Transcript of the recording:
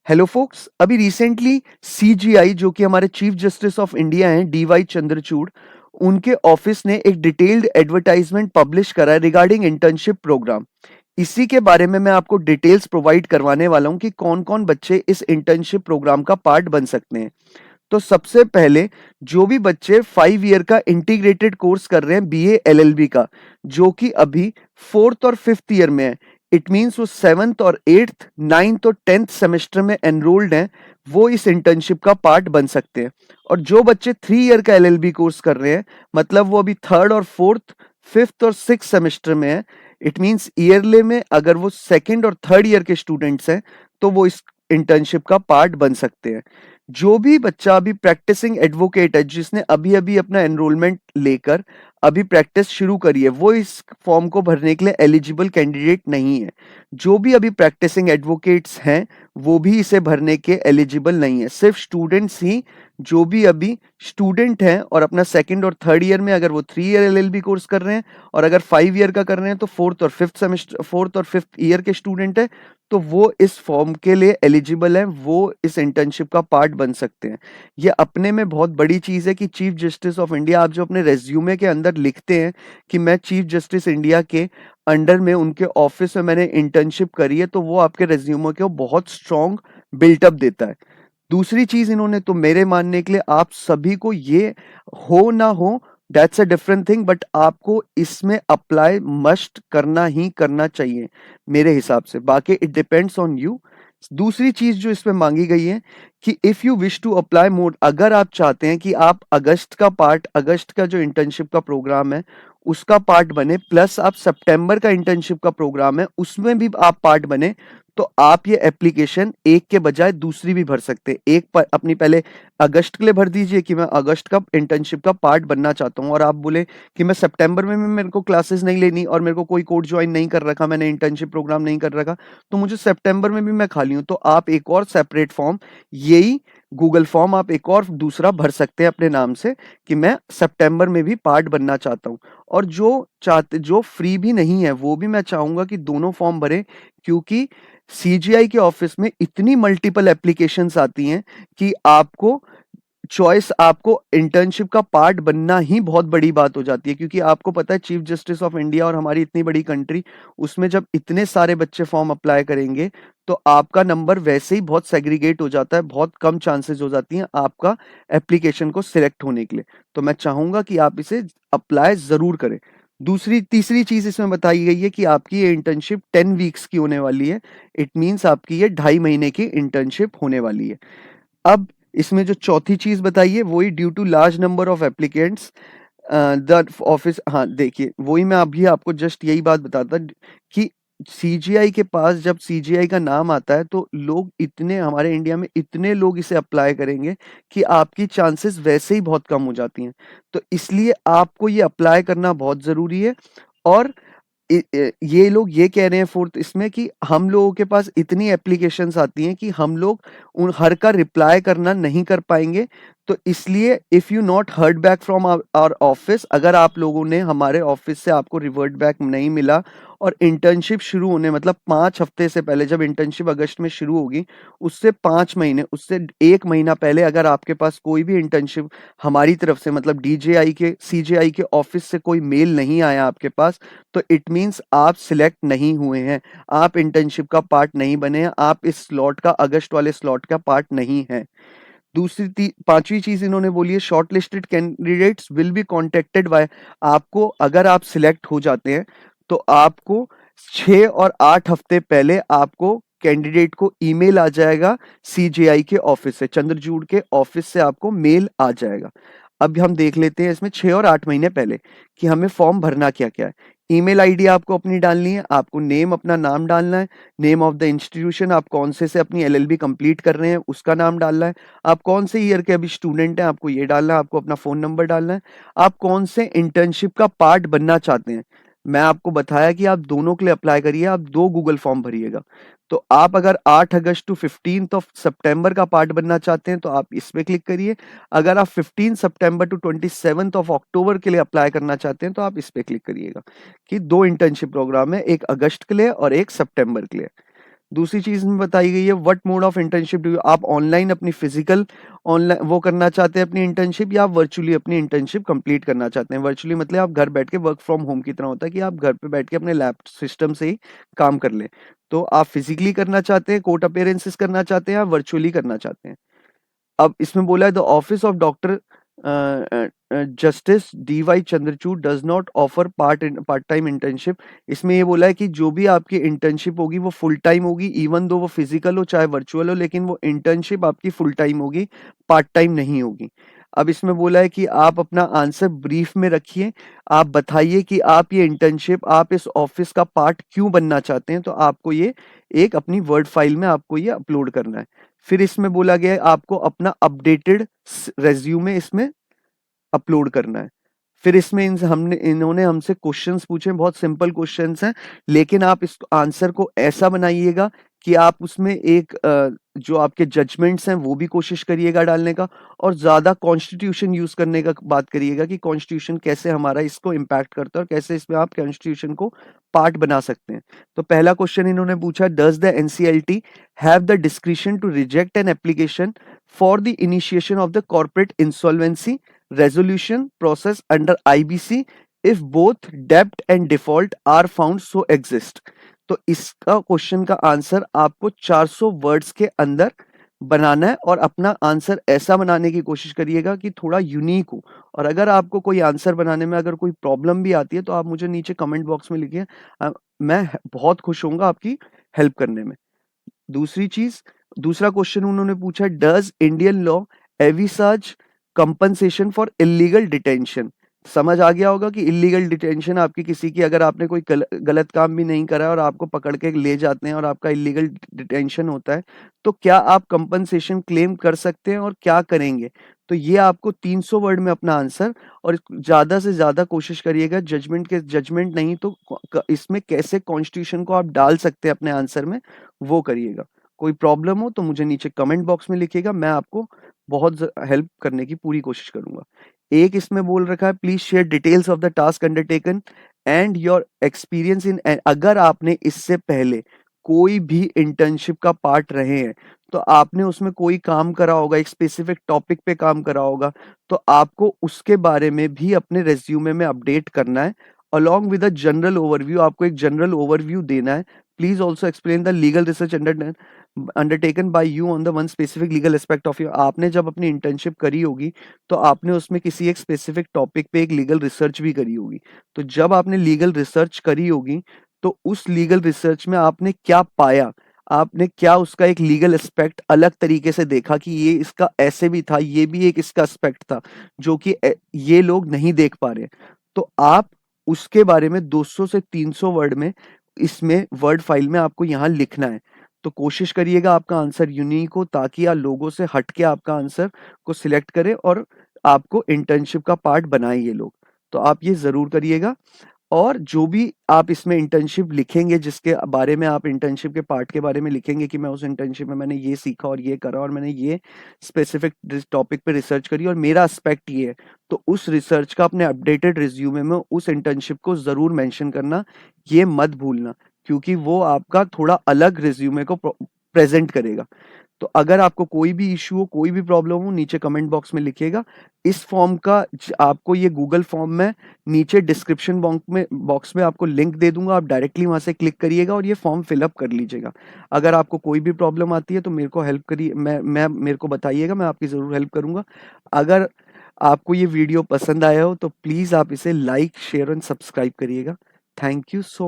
Hello focus, अभी recently CGI जो कि हमारे चीफ जस्टिस ऑफ इंडिया हैं डीवाई चंद्रचूड़, उनके ऑफिस ने एक डिटेल्ड एडवर्टाइजमेंट पब्लिश करा है रिगार्डिंग इंटर्नशिप प्रोग्राम। इसी के बारे में मैं आपको डिटेल्स प्रोवाइड करवाने वाला हूं कि कौन कौन बच्चे इस इंटर्नशिप प्रोग्राम का पार्ट बन सकते हैं। तो सबसे पहले जो भी बच्चे 5 ईयर का इंटीग्रेटेड कोर्स कर रहे हैं बीए एलएलबी का, जो कि अभी 4th और 5th ईयर में है, इट मीन्स वो 7th और 8th 9th और 10th सेमेस्टर में एनरोल्ड हैं, वो इस इंटर्नशिप का पार्ट बन सकते हैं। और जो बच्चे 3 ईयर का एलएलबी कोर्स कर रहे हैं, मतलब वो अभी 3rd और 4th 5th और 6th सेमेस्टर में है, इट मीन्स ईयरली में अगर वो 2nd और 3rd ईयर के स्टूडेंट्स हैं तो वो इस इंटर्नशिप का पार्ट बन सकते हैं। जो भी बच्चा अभी प्रैक्टिसिंग एडवोकेट है, जिसने अभी अभी अपना एनरोलमेंट लेकर अभी प्रैक्टिस शुरू करी है, वो इस फॉर्म को भरने के लिए एलिजिबल कैंडिडेट नहीं है। जो भी अभी प्रैक्टिसिंग एडवोकेट्स हैं वो भी इसे भरने के एलिजिबल नहीं है। सिर्फ स्टूडेंट्स ही, जो भी अभी स्टूडेंट हैं और अपना 2nd और 3rd ईयर में, अगर वो 3 ईयर एलएलबी कोर्स कर रहे हैं और अगर 5 ईयर का कर रहे हैं तो 4th और 5th ईयर के स्टूडेंट है, तो वो इस फॉर्म के लिए एलिजिबल है, वो इस इंटर्नशिप का पार्ट बन सकते हैं। ये अपने में बहुत बड़ी चीज़ है कि चीफ जस्टिस ऑफ इंडिया, आप जो अपने रेज्यूमे के अंदर लिखते हैं कि मैं चीफ जस्टिस इंडिया के अंडर में उनके ऑफिस में मैंने इंटर्नशिप करी है, तो वो आपके रेज्यूमे को बहुत स्ट्रॉन्ग बिल्टअप देता है। दूसरी चीज इन्होंने तो मेरे मानने के लिए आप सभी को ये हो ना हो, that's a different thing, but आपको इसमें अप्लाई मस्ट करना ही करना चाहिए मेरे हिसाब से। बाकी इट डिपेंड्स ऑन यू। दूसरी चीज जो इसमें मांगी गई है कि if you wish to apply more, अगर आप चाहते हैं कि आप अगस्त का जो इंटर्नशिप का प्रोग्राम है उसका पार्ट बने, प्लस आप सितंबर का इंटर्नशिप का प्रोग्राम है उसमें भी आप पार्ट बने, तो आप ये एप्लीकेशन एक के बजाय दूसरी भी भर सकते हैं। एक पर अपनी पहले अगस्त के लिए भर दीजिए कि मैं अगस्त का इंटर्नशिप का पार्ट बनना चाहता हूँ, और आप बोले कि मैं सितंबर में भी मेरे को क्लासेस नहीं लेनी और मेरे को कोई कोर्स ज्वाइन नहीं कर रखा, मैंने इंटर्नशिप प्रोग्राम नहीं कर रखा, तो मुझे सितंबर में भी मैं खाली हूँ, तो आप एक और सेपरेट फॉर्म, यही गूगल फॉर्म आप एक और दूसरा भर सकते हैं अपने नाम से कि मैं सितंबर में भी पार्ट बनना चाहता हूँ। और जो फ्री भी नहीं है वो भी मैं चाहूंगा कि दोनों फॉर्म भरें, क्योंकि सीजीआई के ऑफिस में इतनी मल्टीपल एप्लीकेशंस आती हैं कि आपको इंटर्नशिप का पार्ट बनना ही बहुत बड़ी बात हो जाती है। क्योंकि आपको पता है चीफ जस्टिस ऑफ इंडिया और हमारी इतनी बड़ी कंट्री, उसमें जब इतने सारे बच्चे फॉर्म अप्लाई करेंगे तो आपका नंबर वैसे ही बहुत सेग्रीगेट हो जाता है, बहुत कम चांसेस हो जाती हैं आपका एप्लीकेशन को सिलेक्ट होने के लिए। तो मैं चाहूंगा कि आप इसे अप्लाई जरूर करें। तीसरी चीज इसमें बताई गई है कि आपकी ये इंटर्नशिप 10 वीक्स की होने वाली है। इट मीन्स आपकी ये 2.5 महीने की इंटर्नशिप होने वाली है। अब इसमें जो चौथी चीज बताई है वही due to large number of applicants the office, हाँ देखिए वही मैं अभी आपको जस्ट यही बात बताता कि सीजीआई के पास जब सीजीआई का नाम आता है तो लोग इतने, हमारे इंडिया में इतने लोग इसे अप्लाई करेंगे कि आपकी चांसेस वैसे ही बहुत कम हो जाती हैं। तो इसलिए आपको ये अप्लाई करना बहुत जरूरी है। और ये लोग ये कह रहे हैं फोर्थ इसमें कि हम लोगों के पास इतनी एप्लीकेशंस आती हैं कि हम लोग उन हर का रिप्लाई करना नहीं कर पाएंगे। तो इसलिए if you not heard back from our office, अगर आप लोगों ने हमारे ऑफिस से आपको रिवर्ट बैक नहीं मिला और इंटर्नशिप शुरू होने मतलब 5 हफ्ते से पहले, जब इंटर्नशिप अगस्त में शुरू होगी उससे 5 महीने, उससे 1 महीना पहले अगर आपके पास कोई भी इंटर्नशिप हमारी तरफ से मतलब डीजेआई के सीजेआई के ऑफिस से कोई मेल नहीं आया आपके पास, तो इट मीन्स आप सिलेक्ट नहीं हुए हैं, आप इंटर्नशिप का पार्ट नहीं बने हैं, आप इस स्लॉट का, अगस्त वाले स्लॉट का पार्ट नहीं है। पांचवी चीज इन्होंने बोली है, short listed candidates will be contacted bye, आपको अगर आप सिलेक्ट हो जाते हैं तो आपको 6 और 8 हफ्ते पहले आपको कैंडिडेट को ईमेल आ जाएगा सीजेआई के ऑफिस से, चंद्रचूड़ के ऑफिस से आपको मेल आ जाएगा। अब हम देख लेते हैं इसमें 6 और 8 महीने पहले कि हमें फॉर्म भरना क्या क्या है। ईमेल आईडी आपको अपनी डालनी है, आपको नेम, अपना नाम डालना है, नेम ऑफ द इंस्टीट्यूशन, आप कौन से अपनी एलएलबी कंप्लीट कर रहे हैं उसका नाम डालना है, आप कौन से ईयर के अभी स्टूडेंट हैं आपको ये डालना है, आपको अपना फोन नंबर डालना है, आप कौन से इंटर्नशिप का पार्ट बनना चाहते हैं। मैं आपको बताया कि आप दोनों के लिए अप्लाई करिए, आप 2 गूगल फॉर्म भरिएगा। तो आप अगर 8 अगस्त टू 15 सितंबर का पार्ट बनना चाहते हैं तो आप इस पे क्लिक करिए। अगर आप 15 सितंबर टू 27 अक्टूबर के लिए अप्लाई करना चाहते हैं तो आप इस पे क्लिक करिएगा कि 2 इंटर्नशिप प्रोग्राम है, एक अगस्त के लिए और एक सितंबर के लिए। दूसरी चीज़ में बताई गई है what mode of internship do you, आप ऑनलाइन अपनी फिजिकल ऑनलाइन वो करना चाहते हैं अपनी इंटर्नशिप, या आप वर्चुअली अपनी इंटर्नशिप कंप्लीट करना चाहते हैं। वर्चुअली मतलब आप घर बैठ के वर्क फ्रॉम होम की तरह होता है कि आप घर पे बैठ के अपने लैप सिस्टम से ही काम कर लें। तो आप फिजिकली करना चाहते हैं, कोर्ट अपीयरेंसेस करना चाहते हैं, या वर्चुअली करना चाहते हैं। अब इसमें बोला है the office of doctor justice D.Y.. Chandrachud does not offer part time internship. इसमें ये बोला है कि जो भी आपकी इंटर्नशिप होगी वो फुल टाइम होगी, इवन दो वो फिजिकल हो चाहे वर्चुअल हो, लेकिन वो इंटर्नशिप आपकी फुल टाइम होगी, पार्ट टाइम नहीं होगी। अब इसमें बोला है कि आप अपना आंसर ब्रीफ में रखिए, आप बताइए कि आप ये इंटर्नशिप आप इस ऑफिस का पार्ट क्यों बनना चाहते हैं, तो आपको ये एक अपनी वर्ड फाइल में आपको ये अपलोड करना है। फिर इसमें बोला गया है आपको अपना अपडेटेड रेज्यूमे इसमें अपलोड करना है। फिर इसमें इन्होंने हमसे क्वेश्चंस पूछे, बहुत सिंपल क्वेश्चंस हैं, लेकिन आप इस आंसर को ऐसा बनाइएगा कि आप उसमें एक जो आपके जजमेंट्स हैं वो भी कोशिश करिएगा डालने का, और ज़्यादा कॉन्स्टिट्यूशन यूज़ करने का बात करिएगा कि कॉन्स्टिट्यूशन कैसे हमारा इसको इम्पैक्ट करता है और कैसे इसमें आप कॉन्स्टिट्यूशन को पार्ट बना सकते हैं। तो पहला क्वेश्चन इन्होंने पूछा, does the NCLT have the discretion to reject an application for the initiation of the corporate insolvency resolution process under IBC if both debt and default are found so exist। तो इसका question का answer आपको 400 words के अंदर बनाना है, और अपना answer ऐसा बनाने की कोशिश करिएगा कि थोड़ा यूनिक हो। और अगर आपको कोई आंसर बनाने में अगर कोई प्रॉब्लम भी आती है तो आप मुझे नीचे कमेंट बॉक्स में लिखिए, मैं बहुत खुश होऊंगा आपकी हेल्प करने में। दूसरी चीज, दूसरा क्वेश्चन उन्होंने पूछा, does Indian law envisage compensation for illegal detention. समझ आ गया होगा कि इलीगल डिटेंशन आपकी किसी की, अगर आपने कोई गलत काम भी नहीं करा है और आपको पकड़ के ले जाते हैं और आपका इलीगल डिटेंशन होता है, तो क्या आप कंपनसेशन क्लेम कर सकते हैं और क्या करेंगे। तो ये आपको 300 वर्ड में अपना आंसर, और ज्यादा से ज्यादा कोशिश करिएगा जजमेंट नहीं तो इसमें कैसे कॉन्स्टिट्यूशन को आप डाल सकते हैं अपने आंसर में, वो करिएगा। कोई प्रॉब्लम हो तो मुझे नीचे कमेंट बॉक्स में लिखिएगा, मैं आपको बहुत हेल्प करने की पूरी कोशिश करूंगा। एक इसमें बोल रखा है, please share details of the task undertaken and your experience in. अगर आपने इससे पहले कोई भी इंटर्नशिप का पार्ट रहे हैं, तो आपने उसमें कोई काम करा होगा, एक स्पेसिफिक टॉपिक पे काम करा होगा, तो आपको उसके बारे में भी अपने रेज्यूमे में अपडेट करना है, along with a general overview. आपको एक जनरल ओवरव्यू देना है। Please also explain the legal research undertaken by you on the one specific legal aspect of your. आपने जब अपनी इंटर्नशिप करी होगी तो आपने उसमें किसी एक स्पेसिफिक टॉपिक पे एक लीगल रिसर्च भी करी होगी। तो जब आपने लीगल रिसर्च करी होगी तो उस लीगल रिसर्च में आपने क्या पाया, आपने क्या उसका एक लीगल एस्पेक्ट अलग तरीके से देखा कि ये इसका ऐसे भी था, ये भी एक इसका एस्पेक्ट था जो कि ये लोग नहीं देख पा रहे। तो आप उसके बारे में 200 से 300 वर्ड में इसमें वर्ड फाइल में आपको यहाँ लिखना है। तो कोशिश करिएगा आपका आंसर यूनिक हो, ताकि आप लोगों से हट के आपका आंसर को सिलेक्ट करें और आपको इंटर्नशिप का पार्ट बनाए ये लोग। तो आप ये जरूर करिएगा। और जो भी आप इसमें इंटर्नशिप लिखेंगे, जिसके बारे में आप इंटर्नशिप के पार्ट के बारे में लिखेंगे कि मैं उस इंटर्नशिप में मैंने ये सीखा और ये करा और मैंने ये स्पेसिफिक टॉपिक पे रिसर्च करी और मेरा एस्पेक्ट ये है, तो उस रिसर्च का अपने अपडेटेड रिज्यूमे में उस इंटर्नशिप को जरूर मेंशन करना, ये मत भूलना, क्योंकि वो आपका थोड़ा अलग रिज्यूमे को प्रेजेंट करेगा। तो अगर आपको कोई भी इश्यू हो, कोई भी प्रॉब्लम हो, नीचे कमेंट बॉक्स में लिखिएगा। इस फॉर्म का आपको ये गूगल फॉर्म में नीचे डिस्क्रिप्शन बॉक्स में आपको लिंक दे दूंगा, आप डायरेक्टली वहां से क्लिक करिएगा और ये फॉर्म फिलअप कर लीजिएगा। अगर आपको कोई भी प्रॉब्लम आती है तो मेरे को हेल्प करिए, मैं मेरे को बताइएगा, मैं आपकी ज़रूर हेल्प करूंगा। अगर आपको ये वीडियो पसंद आया हो तो प्लीज़ आप इसे लाइक शेयर एंड सब्सक्राइब करिएगा। Thank you so